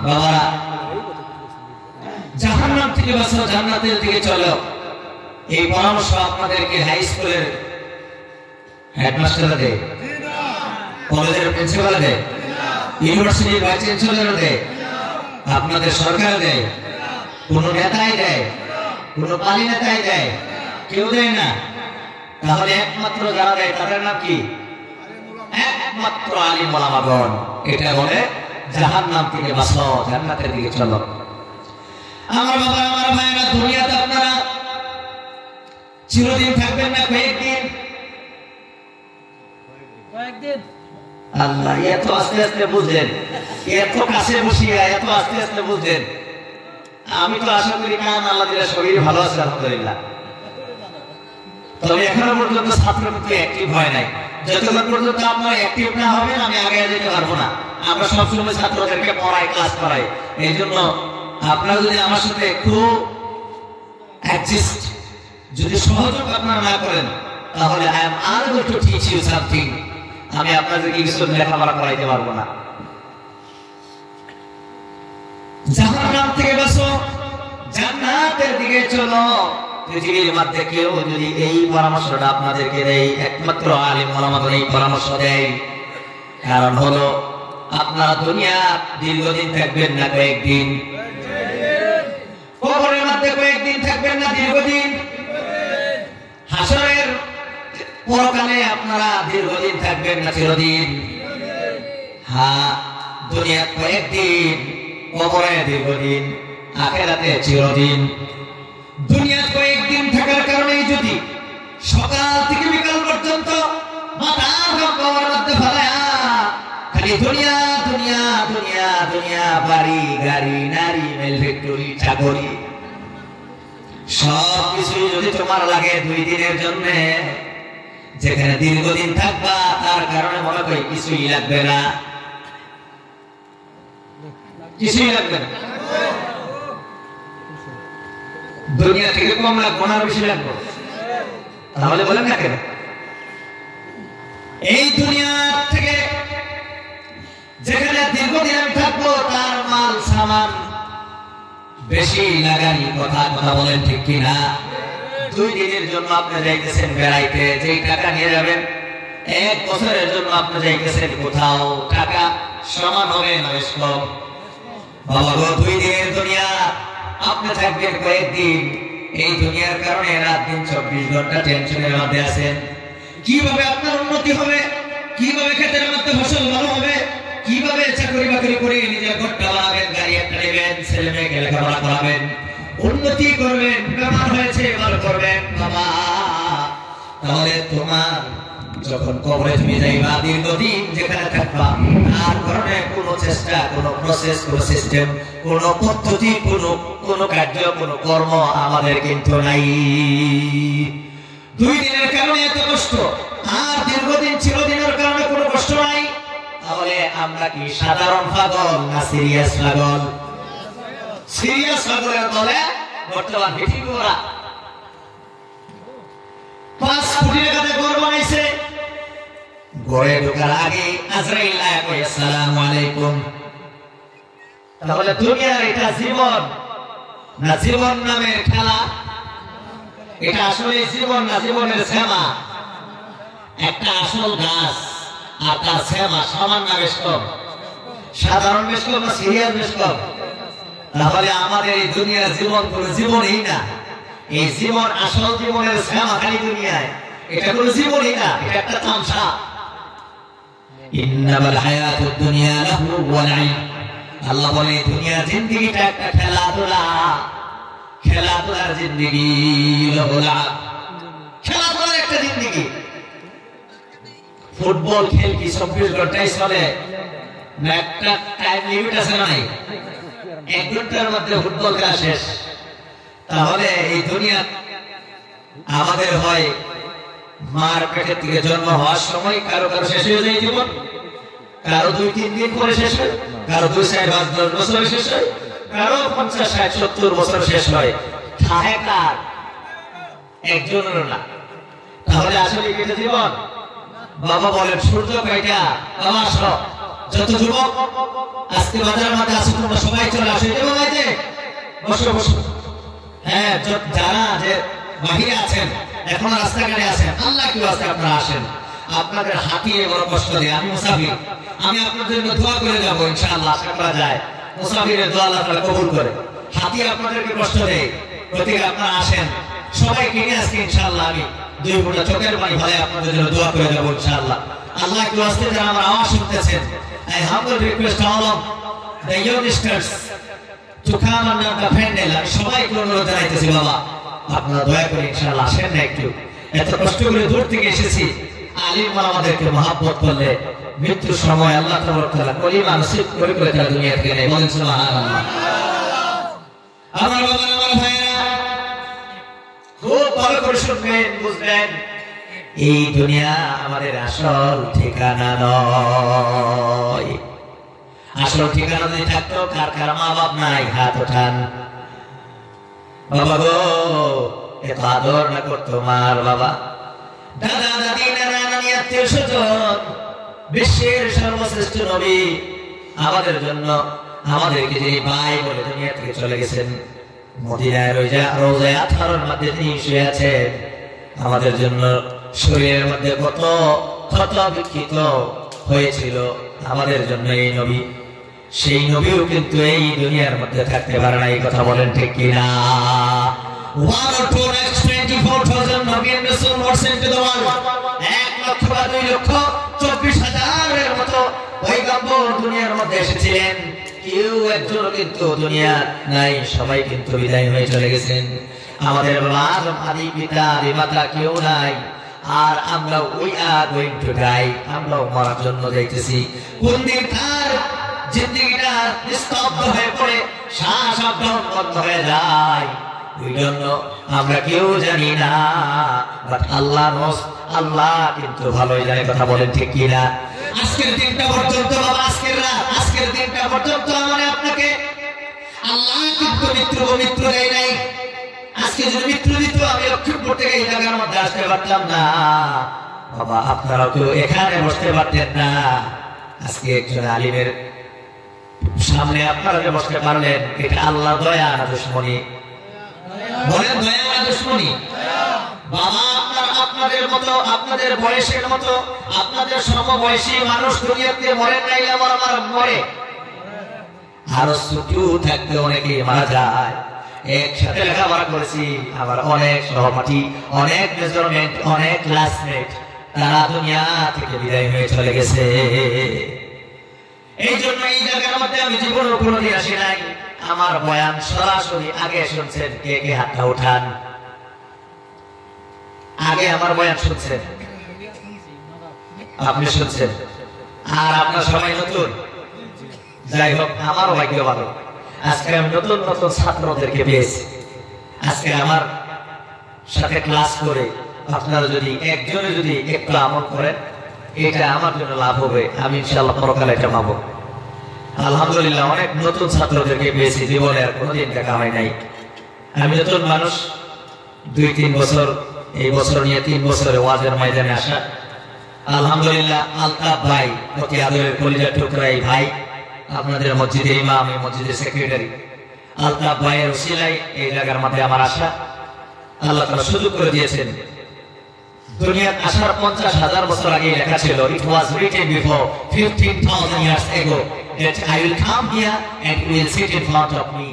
বাবারা, জাহান্নাম থেকে বাঁচো, জান্নাতের দিকে চলো, এই পরামর্শ আপনাদেরকে হাই স্কুলের হেডমাস্টাররা দেয়, কলেজের প্রিন্সিপাল দেয়, ইউনিভার্সিটির ভাইস চ্যান্সেলর দেয়, আপনাদের সরকার দেয়, কোন নেতাই দেয়, কোন পালি নেতাই দেয়, কেউ দেয় না। তাহলে একমাত্র যারা দেয় তাদের নাম কি? একমাত্র আলিম ওলামাগণ। এটা বলে জাহান্নাম থেকে বাঁচো, জান্নাতের দিকে চলো। আমার বাবা, আমার ভাইয়েরা, দুনিয়াতে আপনারা চিরদিন থাকবেন না, কয়েকদিন। আল্লাহ, এত আস্তে আস্তে বুঝলেন, এত কাছে বসিয়া এত আস্তে আস্তে বুঝলেন। আমি তো আশা করি কান আল্লাহ দিলে শরীর ভালো আছে, আলহামদুলিল্লাহ। তবে এখনো পর্যন্ত ছাত্র কিন্তু অ্যাক্টিভ হয় নাই। যতক্ষণ পর্যন্ত আপনারা অ্যাক্টিভ না হবেন আমি আগে যেতে পারবো না। আমরা সবসময় ছাত্রদেরকে পড়াই, ক্লাস করাই। এই জন্য আপনারা যদি আমার সাথে খুব অ্যাডজাস্ট, যদি সহযোগ আপনারা না করেন, তাহলে I am unable to teach you something. আমি আপনাদেরকে কিছু লেখাপড়া করাইতে পারবো না। জাহান্নাম থেকে বাঁচো, জান্নাতের দিকে চলো। পৃথিবীর মধ্যে কেউ যদি এই পরামর্শটা আপনাদেরকে দেয়, একমাত্র আলিম ওলামাগণ এই পরামর্শ দেয়। কারণ হলো আপনারা দুনিয়া দীর্ঘদিন থাকবেন না, কয়েকদিন। কবরের মধ্যে কয়েকদিন থাকবেন না, দীর্ঘদিন। হাসরের পরকালে আপনারা দীর্ঘদিন থাকবেন না, চিরদিন। হ্যাঁ, দুনিয়া কয়েকদিন, কবরে দীর্ঘদিন, আখিরাতে চিরদিন। দুনিয়া কয়েকদিন থাকার কারণে যদি সকাল থেকে বিকাল পর্যন্ত মাথার ঘাম কবরের মধ্যে ফেলায়া খালি দুনিয়া দুনিয়া দুনিয়া দুনিয়া, বাড়ি গাড়ি, নারী, মেল, ফ্যাক্টরি, চাকরি, সব কিছু যদি তোমার লাগে 2 দিনের জন্য, যেখানে দীর্ঘদিন থাকবা তার কারণে মনে করি কিছুই লাগবে না, কিছুই লাগবে না। দুনিয়া থেকে কম লাগবো না, বেশি লাগবো? তাহলে বলেন না কেন? এই দুনিয়া থেকে যেখানে দীর্ঘদিন আমি থাকবো তার মাল সামান বেশি লাগানি, কথা বলেন ঠিক কিনা? 2 দিনের জন্য আপনি যাইতেছেন বেড়াইতে, যেই টাকা নিয়ে যাবেন 1 বছরের জন্য আপনি যাইতেছেন কোথাও, টাকা সমান হবে না, বেশ কম। বাবা গো, 2 দিনের দুনিয়া, আপনি থাকবেন কয়েকদিন। এই দুনিয়ার কারণে রাত দিন 24 ঘন্টা টেনশনের মধ্যে আছেন। কিভাবে আপনার উন্নতি হবে, কিভাবে ক্ষেতের মধ্যে ফসল ভালো হবে, কিভাবে চাকরি বাকরি করে নিজের ঘরটা বানাবেন, গাড়ি একটা নেবেন, ছেলে মেয়েকে লেখাপড়া করাবেন, উন্নতি করবেন, বেমার হয়েছে ভালো করবেন। বাবা, তাহলে তোমার যখন কবরে তুমি যাইবা, দীর্ঘদিন যেখানে থাকবা, তার কারণে কোনো চেষ্টা, কোনো প্রসেস, কোনো সিস্টেম, কোনো পদ্ধতি, কোনো কার্য, কোনো কর্ম আমাদের কিন্তু নাই। 2 দিনের কারণে এত কষ্ট, আর দীর্ঘদিন চিরদিনের কারণে কোনো কষ্ট নাই। তাহলে আমরা কি সাধারণ পাগল না সিরিয়াস পাগল? সিরিয়াস পাগলের দলে বর্তমান পৃথিবীরা 5 কোটি টাকাতে ঘর বানাইছে। ঘরে ঢোকার আগে আজরাইল আয়া কয় আসসালামু আলাইকুম। তাহলে দুনিয়ার এটা জীবন না জীবন নামের খেলা? এটা আসলে জীবন না জীবনের শ্যামা? একটা আসল গাছ আর তার শ্যামা সমান না বেশ কম? সাধারণ বেশ কম না সিরিয়াস বেশ কম? তাহলে আমাদের এই দুনিয়ার জীবন কোনো জীবনই না। এই জীবন আসল জীবনের শ্যামা খালি দুনিয়ায়, এটা কোনো জীবনই না, এটা একটা তামসা। ইন্নামাল হায়াতুদ দুনিয়া লাহু ওয়া লাইব। আল্লাহ বলে দুনিয়ার জিন্দেগিটা একটা খেলাধুলা, খেলাধুলার জিন্দেগি, খেলাধুলার একটা জিন্দেগি। ফুটবল খেল কি 24 ঘন্টায় চলে না? একটা টাইম লিমিট আছে না? 1 ঘন্টার মধ্যে ফুটবল খেলা শেষ। তাহলে এই দুনিয়া আমাদের হয় মার পেটের থেকে জন্ম হওয়ার সময় কারো কারো শেষ হয়ে যায় জীবন, কারো 2-3 দিন পরে শেষ হয়, কারো 2-4-5-10 বছরে শেষ হয়, কারো 50-60-70 বছর শেষ হয়। ঠাহেকার একজনের না। তাহলে আসলে এটা জীবন? বাবা বলেন সূর্য কয়টা? বাবা আসো, যত যুবক আজকে বাজারের মধ্যে আসো তোমরা সবাই চলে আসো, যে বসো বসো। হ্যাঁ, যারা যে বাহিরে আছেন, এখন রাস্তাঘাটে আছেন, আল্লাহ কি আজকে আপনারা আসেন। আপনাদের হাতিয়ে বড় কষ্ট দেয়। আমি মুসাফির, আমি আপনাদের জন্য দোয়া করে যাবো ইনশাআল্লাহ। আশা করা যায় মুসাফিরের দোয়া আল্লাহ তাআলা কবুল করে। হাতিয়ে আপনাদেরকে কষ্ট দেয়, প্রতিদিন আপনারা আসেন, সবাইকে নিয়ে আজকে ইনশাআল্লাহ আমি 2 ফোঁটা চোখের পানি ফেলে আপনাদের জন্য দোয়া করে যাবো ইনশাআল্লাহ। আল্লাহ কি আজকে যারা আমার আওয়াজ শুনতেছেন, I humble request all of the youngsters to come under the pandal. সবাইকে অনুরোধ জানাইতেছি বাবা, আপনারা দয়া করে ইনশাআল্লাহ আসেন না একটু। এত কষ্ট করে দূর থেকে এসেছি, আলিম আমাদেরকে মহব্বত করলে মৃত্যুর সময় আল্লাহ তাবারক তাআলা কলিমা নসিব করে করে তারা দুনিয়া থেকে নেয়। বলেন সুবহানাল্লাহ। আমার বাবা, আমার ভাইরা, খুব ভালো করে শুনবেন, বুঝবেন, এই দুনিয়া আমাদের আসল ঠিকানা নয়। আসল ঠিকানা যদি থাকতো, কার কার মা বাপ নাই হাত ওঠান। বাবা গো, এত আদর না করতো মার বাবা, দাদা দাদি, নানা নানি, আত্মীয় স্বজন, বিশ্বের সর্বশ্রেষ্ঠ নবী আমাদের জন্য, আমাদেরকে যিনি ভাই বলে দুনিয়া থেকে চলে গেছেন, মদিনায় রওজায়ে আতহারের মধ্যে তিনি শুয়ে আছেন। আমাদের জন্য শরীরের মধ্যে কত ক্ষত বিক্ষত হয়েছিল আমাদের জন্য এই নবী। সেই নবীও কিন্তু এই দুনিয়ার মধ্যে থাকতে পারে না, এই কথা বলেন ঠিক কিনা? 1,24,000 নবী and রাসূল were sent to the world. 1,24,000 মতো পয়গম্বর দুনিয়ার মধ্যে এসেছিলেন, কেউ একজন কিন্তু দুনিয়া নাই, সবাই কিন্তু বিদায় হয়ে চলে গেছেন। আমাদের আদি পিতা মাতা কেউ নাই, আর আমরা we are going to die, আমরাও মরার জন্য যাইতেছি। কোন দিন তার জিন্দেগিটা স্তব্ধ হয়ে পড়ে, শ্বাস বন্ধ হয়ে যায়, we don't know, আমরা কেউ জানি না, বাট আল্লাহ knows, আল্লাহ কিন্তু ভালোই জানে। কথা বলেন ঠিক কিনা? আজকের দিনটা পর্যন্ত বাবা, আজকের দিনটা পর্যন্ত আমাদের আপনাকে আল্লাহ কিন্তু মৃত্যু দেয় নাই। আজকে যদি মৃত্যু দিত, আমি লক্ষ্মীপুর থেকে এই জায়গার মধ্যে আসতে পারতাম না বাবা, আপনারাও কেউ এখানে বসতে পারতেন না। আজকে একজন আলিমের সামনে আপনারা যে বসতে পারলেন, এটা আল্লাহ দয়া না দুশমনি? বলেন দয়া না দুশমনি? বাবা, আপনাদের মতো, আপনাদের বয়সের মতো, আপনাদের সমবয়সী মানুষ দুনিয়াতে মরেন নাই, আমার মরে। আরো ছুটু থাকতে অনেকেই মারা যায়। একসাথে লেখাপড়া করেছি, আমার অনেক সহপাঠী, অনেক মেজরমেন্ট, অনেক ক্লাসমেট, তারা দুনিয়া থেকে বিদায় হয়ে চলে গেছে। এই জন্য এই জায়গার মধ্যে আমি জীবনে কোনোদিন আসি নাই। আমার বয়ান সরাসরি আগে শুনছেন, কে কে হাতটা উঠান? আগে আমার বয়ান শুনছেন? আপনি শুনছেন, আর আপনার সবাই নতুন। যাই হোক, আমারও ভাগ্য ভালো, আজকে আমি নতুন নতুন ছাত্রদেরকে পেয়েছি। আজকে আমার সাথে ক্লাস করে আপনারা যদি একজনে যদি একটু আমল করেন, এটা আমার জন্য লাভ হবে, আমি ইনশাআল্লাহ পরকালে এটা পাবো। আলহামদুলিল্লাহ, অনেক নতুন ছাত্রদেরকে পেয়েছি, জীবনে আর কোনোদিন দেখা হয় নাই। আমি নতুন মানুষ, 2-3 বছর, এই বছর নিয়ে 3 বছরে ওয়াজের ময়দানে আসা। আলহামদুলিল্লাহ, আলতাফ ভাই, অতি আদরের কলিজার টুকরা এই ভাই, আপনাদের মসজিদের ইমাম, এই মসজিদের সেক্রেটারি, আলতাফ ভাইয়ের উসিলায় এই জায়গার মধ্যে আমার আসা। আল্লাহ তাআলা সুযোগ করে দিয়েছেন। দুনিয়ার আসার 50,000 বছর আগে লেখা ছিল, it was written before 15,000 years ago that I will come here and you will sit in front of me.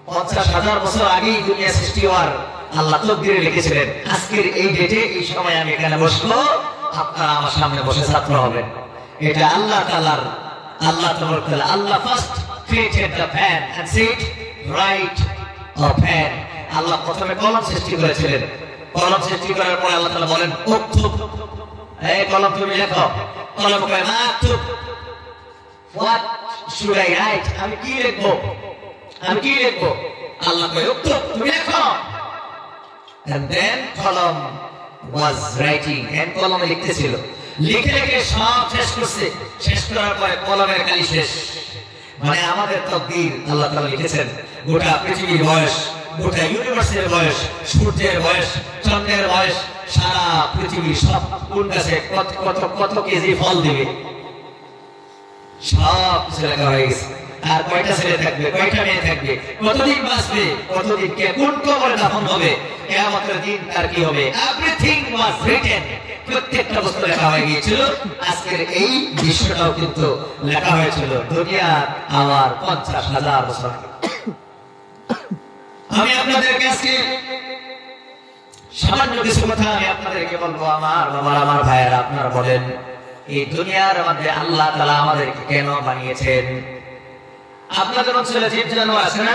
50,000 বছর আগেই দুনিয়া সৃষ্টি হওয়ার আল্লাহ তকদিরে লিখেছিলেন, আজকের এই ডেটে এই সময় আমি এখানে বসবো, আপনারা আমার সামনে বসে ছাত্র হবেন। এটা আল্লাহ তাআলার, আল্লাহ তাবারক তাআলা, Allah first created the pen and said write of pen. আল্লাহ প্রথমে কলম সৃষ্টি করেছিলেন, কলম সৃষ্টি করার পরে আল্লাহ তাআলা বলেন, উক্তুব, এই কলম তুমি লেখো। কলম কয় Maktoob, what should I right, আমি কি লিখবো, আমি কি লিখবো? আল্লাহ কয় উক্তুব, তুমি লেখো। And then কলম was writing, and কলমে লিখতেছিল, লিখে লিখে সব শেষ করছে, শেষ করার পরে কলমের কালি শেষ। মানে আমাদের তকদির আল্লাহ তাআলা লিখেছেন, গোটা পৃথিবীর বয়স, গোটা ইউনিভার্সের বয়স, সূর্যের বয়স, চন্দ্রের বয়স, সারা পৃথিবী সব কোন গাছে কত কত কত কেজি ফল দিবে, সব কিছু লেখা হয়ে গেছে। আর কয়টা ছেলে থাকবে, কয়টা মেয়ে থাকবে, কতদিন বাঁচবে, কতদিন কে কোন কবরে দাফন হবে, কিয়ামতের দিন তার কি হবে, এভরিথিং ওয়াজ রিটেন। প্রত্যেকটা বস্তু লেখা হয়ে গিয়েছিল। আজকের এই দৃশ্যটাও কিন্তু লেখা হয়েছিল দুনিয়ার আমার 50,000 বছর। আমি আপনাদেরকে আজকে সামান্য কিছু কথা আমি আপনাদেরকে বলবো। আমার বাবার, আমার ভাইয়েরা, আপনারা বলেন এই দুনিয়ার মধ্যে আল্লাহ তাআলা আমাদেরকে কেন বানিয়েছেন? আপনাদের অঞ্চলে জীব জানোয়ার আছে না?